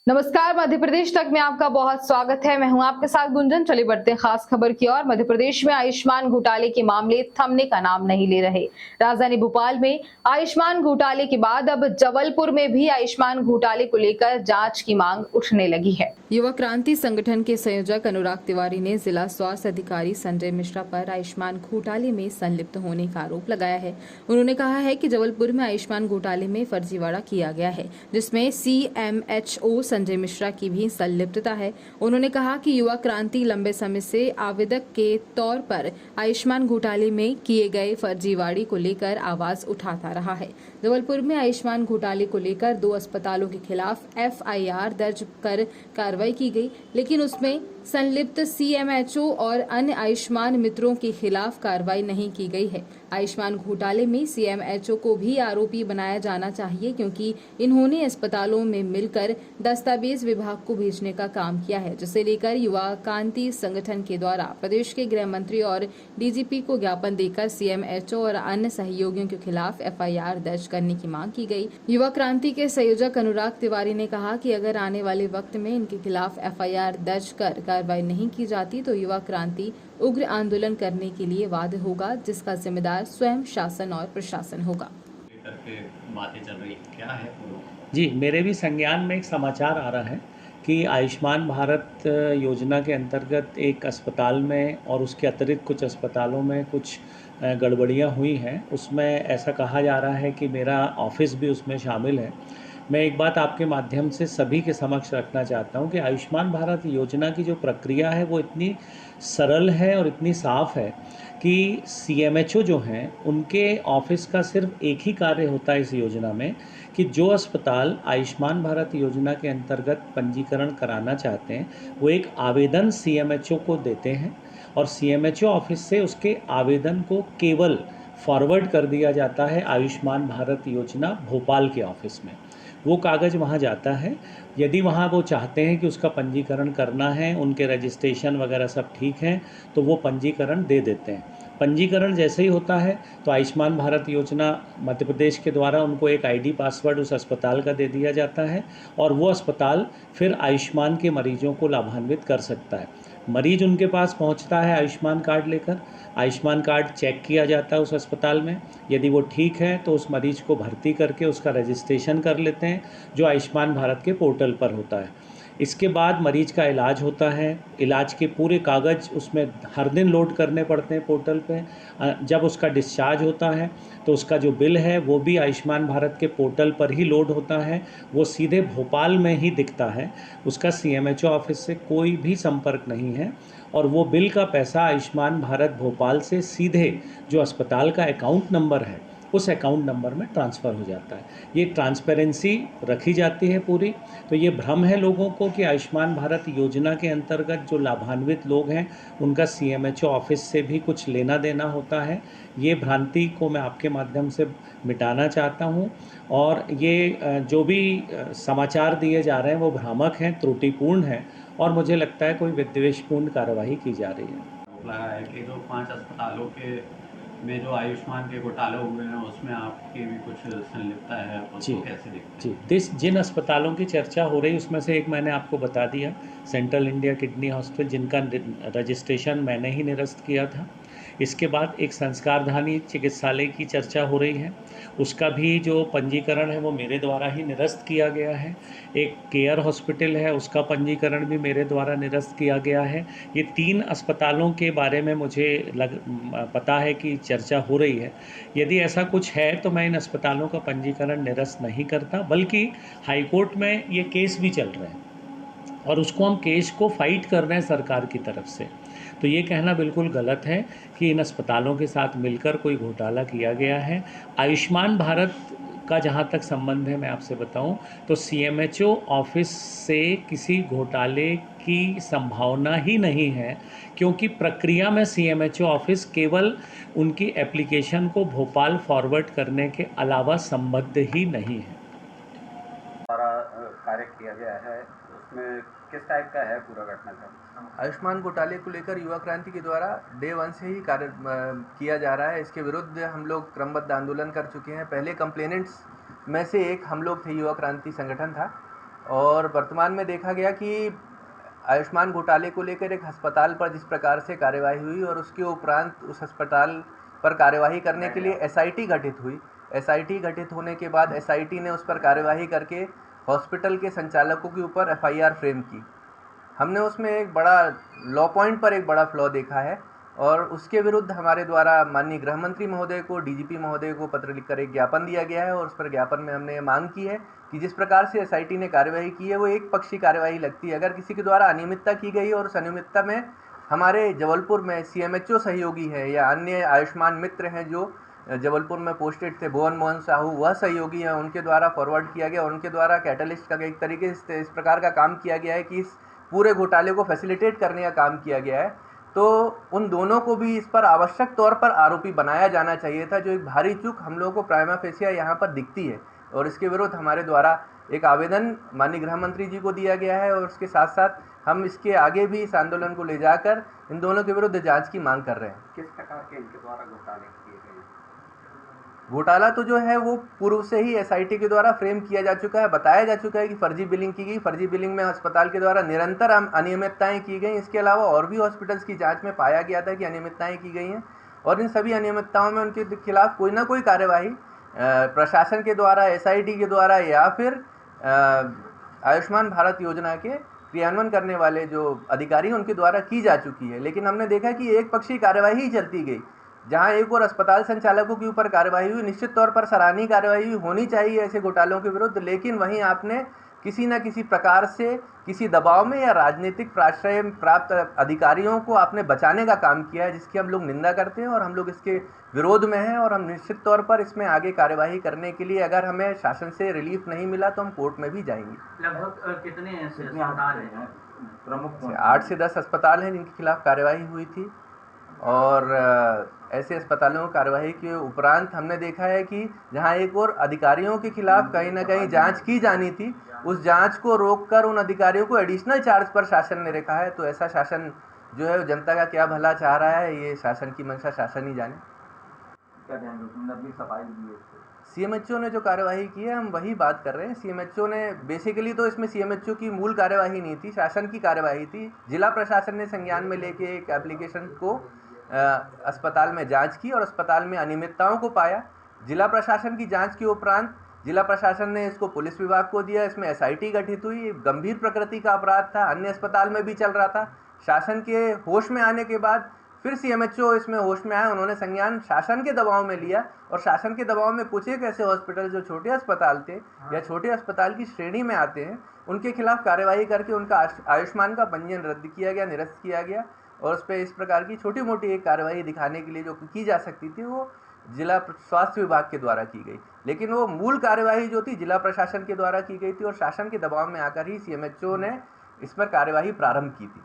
नमस्कार, मध्य प्रदेश तक में आपका बहुत स्वागत है। मैं हूं आपके साथ गुंजन। चलिए बढ़ते हैं खास खबर की ओर। मध्य प्रदेश में आयुष्मान घोटाले के मामले थमने का नाम नहीं ले रहे। राजधानी भोपाल में आयुष्मान घोटाले के बाद अब जबलपुर में भी आयुष्मान घोटाले को लेकर जांच की मांग उठने लगी है। युवा क्रांति संगठन के संयोजक अनुराग तिवारी ने जिला स्वास्थ्य अधिकारी संजय मिश्रा पर आयुष्मान घोटाले में संलिप्त होने का आरोप लगाया है। उन्होंने कहा है कि जबलपुर में आयुष्मान घोटाले में फर्जीवाड़ा किया गया है, जिसमें CMHO संजय मिश्रा की भी संलिप्तता है। उन्होंने कहा कि युवा क्रांति लंबे समय से आवेदक के तौर पर आयुष्मान घोटाले में किए गए फर्जीवाड़े को लेकर आवाज उठाता रहा है। जबलपुर में आयुष्मान घोटाले को लेकर 2 अस्पतालों के खिलाफ FIR दर्ज कर कार्रवाई की गई, लेकिन उसमें संलिप्त CMHO और अन्य आयुष्मान मित्रों के खिलाफ कार्रवाई नहीं की गई है। आयुष्मान घोटाले में CMHO को भी आरोपी बनाया जाना चाहिए, क्योंकि इन्होंने अस्पतालों में मिलकर दस्तावेज विभाग को भेजने का काम किया है, जिसे लेकर युवा क्रांति संगठन के द्वारा प्रदेश के गृह मंत्री और DGP को ज्ञापन देकर CMHO और अन्य सहयोगियों के खिलाफ FIR दर्ज करने की मांग की गई। युवा क्रांति के संयोजक अनुराग तिवारी ने कहा कि अगर आने वाले वक्त में इनके खिलाफ FIR दर्ज कर कार्रवाई नहीं की जाती तो युवा क्रांति उग्र आंदोलन करने के लिए बाध्य होगा, जिसका जिम्मेदार स्वयं शासन और प्रशासन होगा। बातें चल रही क्या है? जी, मेरे भी संज्ञान में एक समाचार आ रहा है कि आयुष्मान भारत योजना के अंतर्गत एक अस्पताल में और उसके अतिरिक्त कुछ अस्पतालों में कुछ गड़बड़ियाँ हुई हैं। उसमें ऐसा कहा जा रहा है कि मेरा ऑफिस भी उसमें शामिल है। मैं एक बात आपके माध्यम से सभी के समक्ष रखना चाहता हूं कि आयुष्मान भारत योजना की जो प्रक्रिया है वो इतनी सरल है और इतनी साफ़ है कि CMHO जो हैं उनके ऑफिस का सिर्फ एक ही कार्य होता है इस योजना में कि जो अस्पताल आयुष्मान भारत योजना के अंतर्गत पंजीकरण कराना चाहते हैं वो एक आवेदन CMHO को देते हैं और CMHO ऑफिस से उसके आवेदन को केवल फॉरवर्ड कर दिया जाता है आयुष्मान भारत योजना भोपाल के ऑफिस में। वो कागज़ वहाँ जाता है। यदि वहाँ वो चाहते हैं कि उसका पंजीकरण करना है, उनके रजिस्ट्रेशन वगैरह सब ठीक हैं, तो वो पंजीकरण दे देते हैं। पंजीकरण जैसे ही होता है तो आयुष्मान भारत योजना मध्य प्रदेश के द्वारा उनको एक ID पासवर्ड उस अस्पताल का दे दिया जाता है और वो अस्पताल फिर आयुष्मान के मरीजों को लाभान्वित कर सकता है। मरीज उनके पास पहुंचता है आयुष्मान कार्ड लेकर, आयुष्मान कार्ड चेक किया जाता है उस अस्पताल में। यदि वो ठीक है तो उस मरीज को भर्ती करके उसका रजिस्ट्रेशन कर लेते हैं जो आयुष्मान भारत के पोर्टल पर होता है। इसके बाद मरीज का इलाज होता है। इलाज के पूरे कागज़ उसमें हर दिन लोड करने पड़ते हैं पोर्टल पे। जब उसका डिस्चार्ज होता है तो उसका जो बिल है वो भी आयुष्मान भारत के पोर्टल पर ही लोड होता है। वो सीधे भोपाल में ही दिखता है, उसका CMHO ऑफिस से कोई भी संपर्क नहीं है और वो बिल का पैसा आयुष्मान भारत भोपाल से सीधे जो अस्पताल का अकाउंट नंबर है उस अकाउंट नंबर में ट्रांसफ़र हो जाता है। ये ट्रांसपेरेंसी रखी जाती है पूरी। तो ये भ्रम है लोगों को कि आयुष्मान भारत योजना के अंतर्गत जो लाभान्वित लोग हैं उनका CMHO ऑफिस से भी कुछ लेना देना होता है। ये भ्रांति को मैं आपके माध्यम से मिटाना चाहता हूँ और ये जो भी समाचार दिए जा रहे हैं वो भ्रामक हैं, त्रुटिपूर्ण हैं और मुझे लगता है कोई विद्वेषपूर्ण कार्यवाही की जा रही है। लगा है कि जो 5 अस्पतालों के में जो आयुष्मान के घोटाले हुए हैं उसमें आपकी भी कुछ संलिप्तता है, उसको कैसे देखते हैं? जी, जिन अस्पतालों की चर्चा हो रही उसमें से एक मैंने आपको बता दिया, सेंट्रल इंडिया किडनी हॉस्पिटल, जिनका रजिस्ट्रेशन मैंने ही निरस्त किया था। इसके बाद एक संस्कारधानी चिकित्सालय की चर्चा हो रही है, उसका भी जो पंजीकरण है वो मेरे द्वारा ही निरस्त किया गया है। एक केयर हॉस्पिटल है, उसका पंजीकरण भी मेरे द्वारा निरस्त किया गया है। ये 3 अस्पतालों के बारे में मुझे पता है कि चर्चा हो रही है। यदि ऐसा कुछ है तो मैं इन अस्पतालों का पंजीकरण निरस्त नहीं करता, बल्कि हाईकोर्ट में ये केस भी चल रहे हैं और उसको हम केस को फाइट कर रहे हैं सरकार की तरफ से। तो ये कहना बिल्कुल गलत है कि इन अस्पतालों के साथ मिलकर कोई घोटाला किया गया है। आयुष्मान भारत का जहाँ तक संबंध है मैं आपसे बताऊं तो CMHO ऑफिस से किसी घोटाले की संभावना ही नहीं है, क्योंकि प्रक्रिया में CMHO ऑफिस केवल उनकी एप्लीकेशन को भोपाल फॉरवर्ड करने के अलावा संबद्ध ही नहीं है। सारा कार्य किया गया है, उसमें किस टाइप का है पूरा घटनाक्रम? आयुष्मान घोटाले को लेकर युवा क्रांति के द्वारा डे 1 से ही कार्य किया जा रहा है। इसके विरुद्ध हम लोग क्रमबद्ध आंदोलन कर चुके हैं। पहले कंप्लेनेंट्स में से एक हम लोग थे, युवा क्रांति संगठन था और वर्तमान में देखा गया कि आयुष्मान घोटाले को लेकर एक अस्पताल पर जिस प्रकार से कार्यवाही हुई और उसके उपरांत उस अस्पताल पर कार्यवाही करने के लिए एसआईटी गठित हुई। एसआईटी गठित होने के बाद एसआईटी ने उस पर कार्यवाही करके हॉस्पिटल के संचालकों के ऊपर एफआईआर फ्रेम की। हमने उसमें एक बड़ा लॉ पॉइंट पर एक बड़ा फ्लॉ देखा है और उसके विरुद्ध हमारे द्वारा माननीय गृह मंत्री महोदय को, डीजीपी महोदय को पत्र लिखकर एक ज्ञापन दिया गया है और उस पर ज्ञापन में हमने ये मांग की है कि जिस प्रकार से एसआईटी ने कार्यवाही की है वो एक पक्षी कार्यवाही लगती है। अगर किसी के द्वारा अनियमितता की गई और उस अनियमितता में हमारे जबलपुर में सीएमएचओ सहयोगी है या अन्य आयुष्मान मित्र हैं जो जबलपुर में पोस्टेड थे, भुवन मोहन साहू, वह सहयोगी हैं, उनके द्वारा फॉरवर्ड किया गया, उनके द्वारा कैटलिस्ट का एक तरीके से इस प्रकार का काम किया गया है कि इस पूरे घोटाले को फैसिलिटेट करने का काम किया गया है। तो उन दोनों को भी इस पर आवश्यक तौर पर आरोपी बनाया जाना चाहिए था, जो एक भारी चूक हम लोगों को प्राइमा फेसिया यहाँ पर दिखती है और इसके विरुद्ध हमारे द्वारा एक आवेदन माननीय गृह मंत्री जी को दिया गया है और उसके साथ साथ हम इसके आगे भी इस आंदोलन को ले जाकर इन दोनों के विरुद्ध जांच की मांग कर रहे हैं। किस प्रकार के इनके द्वारा घोटाले किए गए? घोटाला तो जो है वो पूर्व से ही एसआईटी के द्वारा फ्रेम किया जा चुका है, बताया जा चुका है कि फर्जी बिलिंग की गई। फर्जी बिलिंग में अस्पताल के द्वारा निरंतर अनियमितताएं की गई। इसके अलावा और भी हॉस्पिटल्स की जांच में पाया गया था कि अनियमितताएं की गई हैं और इन सभी अनियमितताओं में उनके खिलाफ कोई ना कोई कार्यवाही प्रशासन के द्वारा, एसआईटी के द्वारा या फिर आयुष्मान भारत योजना के क्रियान्वयन करने वाले जो अधिकारी हैं उनके द्वारा की जा चुकी है। लेकिन हमने देखा कि एक पक्षीय कार्यवाही ही चलती गई, जहां एक और अस्पताल संचालकों के ऊपर कार्रवाई हुई। निश्चित तौर पर सराहनीय कार्रवाई होनी चाहिए ऐसे घोटालों के विरुद्ध, लेकिन वहीं आपने किसी न किसी प्रकार से किसी दबाव में या राजनीतिक प्राश्रय प्राप्त अधिकारियों को आपने बचाने का काम किया है, जिसकी हम लोग निंदा करते हैं और हम लोग इसके विरोध में हैं। और हम निश्चित तौर पर इसमें आगे कार्यवाही करने के लिए अगर हमें शासन से रिलीफ नहीं मिला तो हम कोर्ट में भी जाएंगे। लगभग कितने ऐसे अस्पताल हैं प्रमुख? 8 से 10 अस्पताल हैं जिनके खिलाफ कार्यवाही हुई थी और ऐसे अस्पतालों की कार्यवाही के उपरांत हमने देखा है कि जहां एक और अधिकारियों के खिलाफ कहीं ना कहीं जांच की जानी थी, उस जांच को रोककर उन अधिकारियों को एडिशनल चार्ज पर शासन ने रखा है। तो ऐसा शासन जो है जनता का क्या भला चाह रहा है, ये शासन की मंशा शासन ही जाने। क्या कहेंगे, तुमने अपनी सफाई दी है? सीएमएचओ ने जो कार्यवाही की है हम वही बात कर रहे हैं। सीएमएचओ ने बेसिकली तो इसमें सीएमएचओ की मूल कार्यवाही नहीं थी, शासन की कार्यवाही थी। जिला प्रशासन ने संज्ञान में लेके एक एप्लीकेशन को अस्पताल में जांच की और अस्पताल में अनियमितताओं को पाया। जिला प्रशासन की जांच के उपरांत जिला प्रशासन ने इसको पुलिस विभाग को दिया। इसमें एसआईटी गठित हुई। गंभीर प्रकृति का अपराध था, अन्य अस्पताल में भी चल रहा था। शासन के होश में आने के बाद फिर सीएमएचओ इसमें होश में आया, उन्होंने संज्ञान शासन के दबाव में लिया और शासन के दबाव में कुछ एक ऐसे हॉस्पिटल जो छोटे अस्पताल थे या छोटे अस्पताल की श्रेणी में आते हैं, उनके खिलाफ कार्यवाही करके उनका आयुष्मान का पंजीयन रद्द किया गया, निरस्त किया गया। और उस पर इस प्रकार की छोटी मोटी एक कार्रवाई दिखाने के लिए जो की जा सकती थी वो जिला स्वास्थ्य विभाग के द्वारा की गई, लेकिन वो मूल कार्यवाही जो थी जिला प्रशासन के द्वारा की गई थी और शासन के दबाव में आकर ही सीएमएचओ ने इस पर कार्यवाही प्रारंभ की थी।